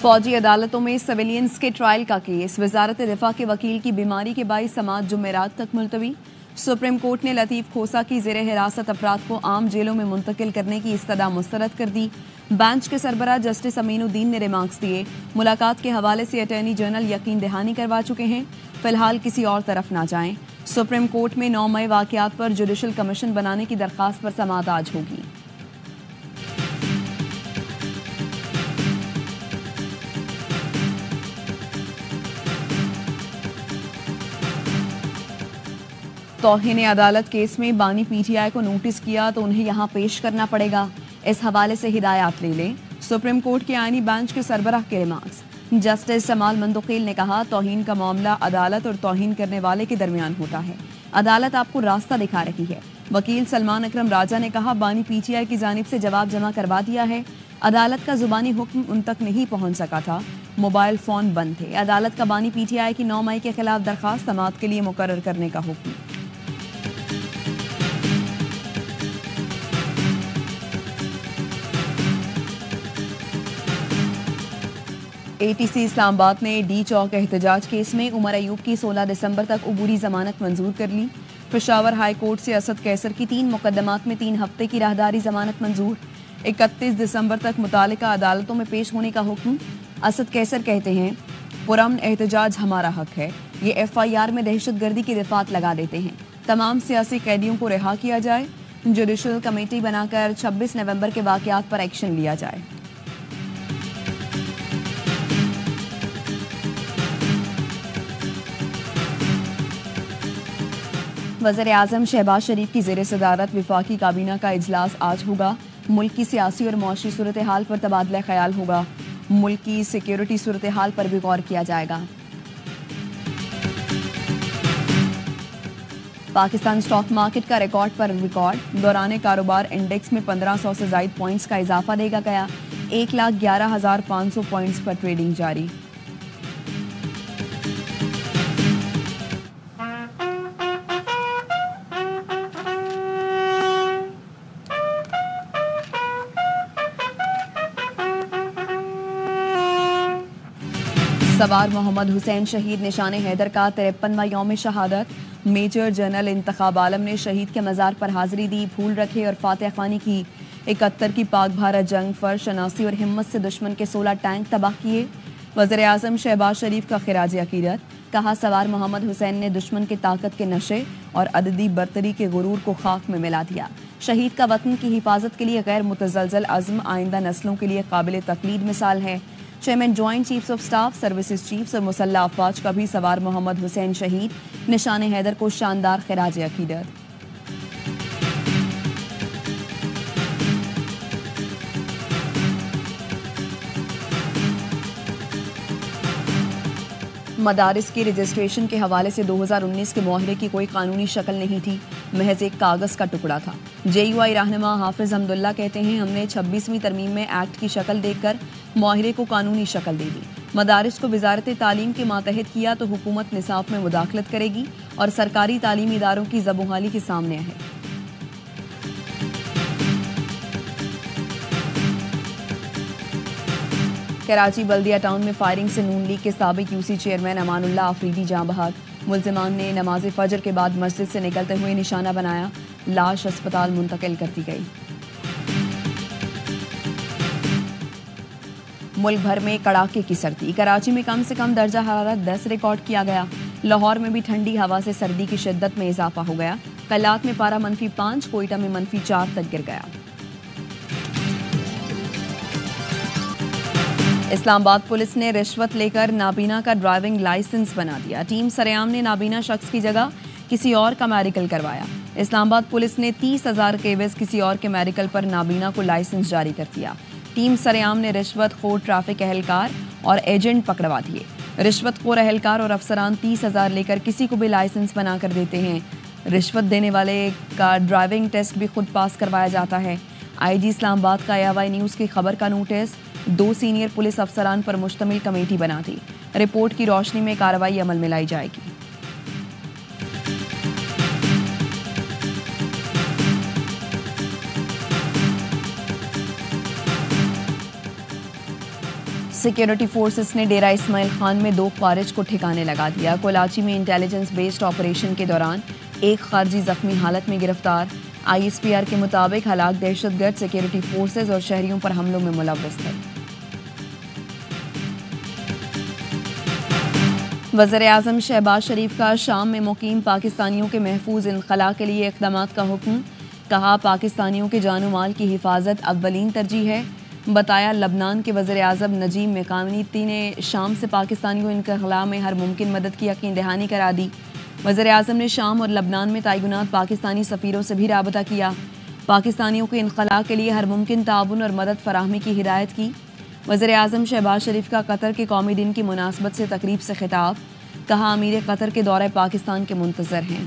फौजी अदालतों में सिविलियंस के ट्रायल का केस। वजारत दिफा के वकील की बीमारी के बाइस समात जुमेरात तक मुलतवी। सुप्रीम कोर्ट ने लतीफ खोसा की ज़ेर हिरासत अफराद को आम जेलों में मुंतकिल करने की इस्तदा मुस्तरद कर दी। बेंच के सरबराह जस्टिस अमीनुद्दीन ने रिमार्क्स दिए। मुलाकात के हवाले से अटॉर्नी जनरल यकीन दहानी करवा चुके हैं, फिलहाल किसी और तरफ ना जाएं। सुप्रीम कोर्ट में 9 मई वाक़यात पर जुडिशल कमीशन बनाने की दरख्वास्त पर समाअत आज होगी। तौहीन अदालत केस में बानी पीटीआई को नोटिस किया तो उन्हें यहां पेश करना पड़ेगा, इस हवाले से हिदायत ले लें। सुप्रीम कोर्ट के आईनी बेंच के सरबराह के रिमार्क्स। जस्टिस जमाल मंदुकील ने कहा, तौहीन का मामला अदालत और तौहीन करने वाले के दरमियान होता है, अदालत आपको रास्ता दिखा रही है। वकील सलमान अकरम राजा ने कहा, बानी पीटीआई की जानिब से जवाब जमा करवा दिया है, अदालत का जुबानी हुक्म उन तक नहीं पहुंच सका था, मोबाइल फोन बंद थे। अदालत का बानी पीटीआई की 9 मई के खिलाफ दरखास्त समाअत के लिए मुकर्रर करने का हुक्म। एटीसी इस्लामाबाद ने डी चौक एहतजाज केस में उमर अयूब की 16 दिसंबर तक उबूरी जमानत मंजूर कर ली। पेशावर हाई कोर्ट से असद कैसर की 3 मुकदमात में 3 हफ्ते की राहदारी जमानत मंजूर। 31 दिसंबर तक मुतालिका अदालतों में पेश होने का हुक्म। असद कैसर कहते हैं, पुरअमन एहतजाज हमारा हक है, ये FIR में दहशत गर्दी की रिफात लगा देते हैं, तमाम सियासी कैदियों को रिहा किया जाए, जुडिशल कमेटी बनाकर 26 नवंबर के वाक़यात पर एक्शन लिया जाए। वज़ीर-ए-आज़म शहबाज शरीफ की ज़ेर सदारत वफाकी काबीना का इजलास आज होगा। मुल्क की सियासी और मुआशी सूरत हाल पर तबादला ख्याल होगा। मुल्क की सिक्योरिटी सूरत हाल पर भी गौर किया जाएगा। पाकिस्तान स्टॉक मार्केट का रिकॉर्ड पर रिकॉर्ड। दौरान कारोबार इंडेक्स में 1500 से ज़ायद पॉइंट्स का इजाफा देखा गया। 1,11,500 पॉइंट्स पर ट्रेडिंग जारी। सवार मोहम्मद हुसैन शहीद निशान हैदर का 53वां यौम शहादत। मेजर जनरल इंतखाब आलम ने शहीद के मज़ार पर हाजिरी दी, फूल रखे और फातिहा ख्वानी की। 71 की पाक भारत जंग फर शनासी और हिम्मत से दुश्मन के 16 टैंक तबाह किए। वज़ीर-ए-आज़म शहबाज शरीफ का खिराज अकीदत। कहा, सवार मोहम्मद हुसैन ने दुश्मन के ताकत के नशे और अददी बर्तरी के गुरूर को खाक में मिला दिया। शहीद का वतन की हिफाजत के लिए गैर मुतज़लज़ल अज़्म आइंदा नस्लों के लिए काबिल तक़लीद मिसाल है। Chairman joint chiefs of staff services chiefs और मुसल्लह अफवाज का भी सवार मोहम्मद हुसैन शहीद निशान हैदर को शानदार खिराज अकीदत। मदारिस की रजिस्ट्रेशन के हवाले से 2019 के मुआहरे की कोई कानूनी शक्ल नहीं थी, महज एक कागज़ का टुकड़ा था। JUI रहनुमा हाफिज हमदुल्ला कहते हैं, हमने 26वीं तरमीम में एक्ट की शक्ल देखकर मुआहरे को कानूनी शक्ल दे दी। मदारिस को वजारत तालीम के मातहत किया तो हुकूमत निसाब में मुदाखलत करेगी और सरकारी तालीमी इदारों की ज़बूहाली के सामने है। कराची बल्दिया टाउन में फायरिंग से नून लीग के साबिक UC चेयरमैन अमानुल्लाह अफरीदी जाँ बहक। मुल्जिमान ने नमाज फजर के बाद मस्जिद से निकलते हुए निशाना बनाया, लाश अस्पताल मुंतकिल कर दी गई। मुल्क भर में कड़ाके की सर्दी। कराची में कम से कम दर्जा हरारत 10 रिकॉर्ड किया गया। लाहौर में भी ठंडी हवा से सर्दी की शिद्दत में इजाफा हो गया। कलात में पारा -5, कोयटा में -4 तक गिर गया। इस्लामाबाद पुलिस ने रिश्वत लेकर नाबीना का ड्राइविंग लाइसेंस बना दिया। टीम सरेआम ने नाबीना शख्स की जगह किसी और का मेडिकल करवाया। इस्लामाबाद पुलिस ने 30,000 के एवज किसी और के मेडिकल पर नाबीना को लाइसेंस जारी कर दिया। टीम सरेआम ने रिश्वत खोर ट्रैफिक एहलकार और एजेंट पकड़वा दिए। रिश्वत खोर एहलकार और अफसरान 30,000 लेकर किसी को भी लाइसेंस बना कर देते हैं। रिश्वत देने वाले का ड्राइविंग टेस्ट भी खुद पास करवाया जाता है। IG इस्लामाबाद का AY न्यूज़ की खबर का नोटिस। 2 सीनियर पुलिस अफसरान पर मुश्तमिल कमेटी बना थी। रिपोर्ट की रोशनी में कार्रवाई अमल में लाई जाएगी। سیکیورٹی فورسز نے ڈیرہ اسماعیل خان میں 2 خارج کو ٹھکانے لگا دیا. کولاچی میں انٹیلیجنس بیسڈ آپریشن کے دوران ایک خارجی زخمی حالت میں گرفتار. ISPR کے مطابق ہلاک دہشت گرد سیکیورٹی فورسز اور شہریوں پر حملوں میں ملوث تھے. وزیراعظم شہباز شریف کا شام میں مقیم پاکستانیوں کے محفوظ انخلاء کے لیے اقدامات کا حکم. کہا پاکستانیوں کے جان و مال کی حفاظت اولین ترجیح ہے. بتایا لبنان کے وزیراعظم نجیب میکانیتی نے شام سے پاکستانیوں انخلاء میں ہر ممکن مدد کی یقین دہانی کرا دی. وزیراعظم نے شام اور لبنان میں تعینات پاکستانی سفیروں سے بھی رابطہ کیا. پاکستانیوں کے انخلاء کے لیے ہر ممکن تعاون اور مدد فراہمی کی ہدایت کی. وزیراعظم شہباز شریف کا قطر کے قومی دن کی مناسبت سے تقریب سے خطاب. کہا امیر قطر کے دورہ پاکستان کے منتظر ہیں.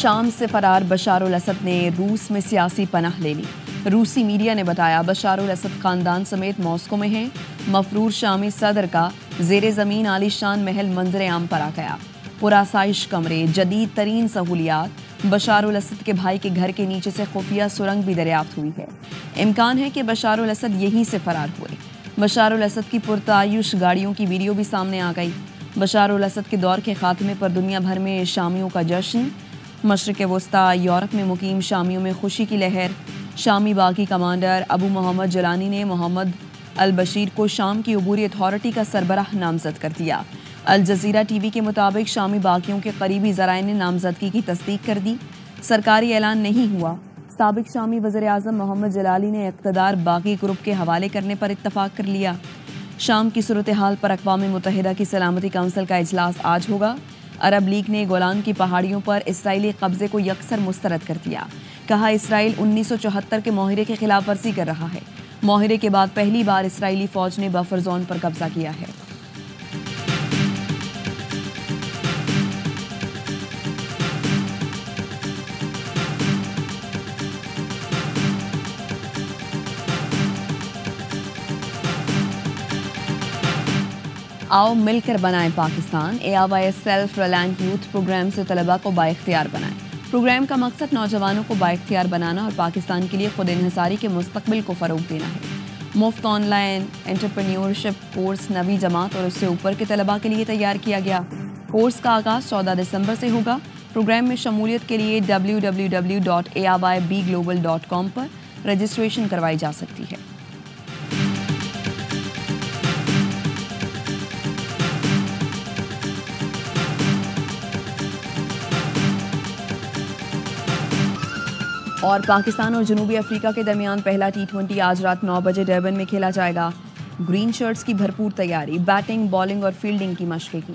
شام سے فرار بشار الاسد نے روس میں سیاسی پناہ لے لی. روسی میڈیا نے بتایا بشار الاسد خاندان سمیت ماسکو میں ہیں. مفرور شامی صدر کا زیر زمین عالی شان محل منظر عام پر آ گیا. پرآسائش کمرے، جدید ترین سہولیات. بشار الاسد کے بھائی کے گھر کے نیچے سے خفیہ سرنگ بھی دریافت ہوئی ہے. امکان ہے کہ بشار الاسد یہیں سے فرار ہوئے. بشار الاسد کی پرتعیش گاڑیوں کی ویڈیو بھی سامنے آ گئی. بشار الاسد کے دور کے خاتمے پر دنیا بھر میں شامیوں کا جشن. مشرق وسطی یورپ میں مقیم شامیوں میں خوشی کی لہر. شامی باغی کمانڈر ابو محمد جولانی نے محمد البشیر کو شام کی عبوری اتھارٹی کا سربراہ نامزد کر دیا. الجزیرہ ٹی وی کے مطابق شامی باغیوں کے قریبی ذرائع نے نامزدگی کی تصدیق کر دی. سرکاری اعلان نہیں ہوا. سابق شامی وزیراعظم محمد جلالی نے اقتدار باغی گروپ کے حوالے کرنے پر اتفاق کر لیا. شام کی صورتحال پر اقوام متحدہ کی سلامتی کونسل کا اجلاس آج ہوگا. عرب لیگ نے گولان کی پہاڑیوں پر اسرائیلی قبضے کو یکسر مسترد کر دیا. کہا اسرائیل 1974 کے معاہدے کی خلاف ورزی کر رہا ہے. معاہدے کے بعد پہلی بار اسرائیلی فوج نے بفر زون پر قبضہ کیا ہے. آؤ مل کر بنائیں Pakistan. ARY self reliant youth program سے طلباء کو بااختیار بنائیں. پروگرام کا مقصد نوجوانوں کو بااختیار بنانا اور پاکستان کے لیے خود انحصاری کے مستقبل کو فروغ دینا ہے. مفت آن لائن انٹرپرینیورشپ کورس 9ویں جماعت اور اس سے اوپر کے طلباء کے لیے تیار کیا گیا. کورس کا آغاز 14 دسمبر سے ہوگا. پروگرام میں شمولیت کے لیے www.aybyglobal.com پر رجسٹریشن کروائی جا سکتی ہے. اور پاکستان اور جنوبی افریقہ کے درمیان پہلا T20 آج رات 9 بجے ڈربن میں کھیلا جائے گا. گرین شرٹس کی بھرپور تیاری. بیٹنگ، بالنگ اور فیلڈنگ کی مشقیں کی.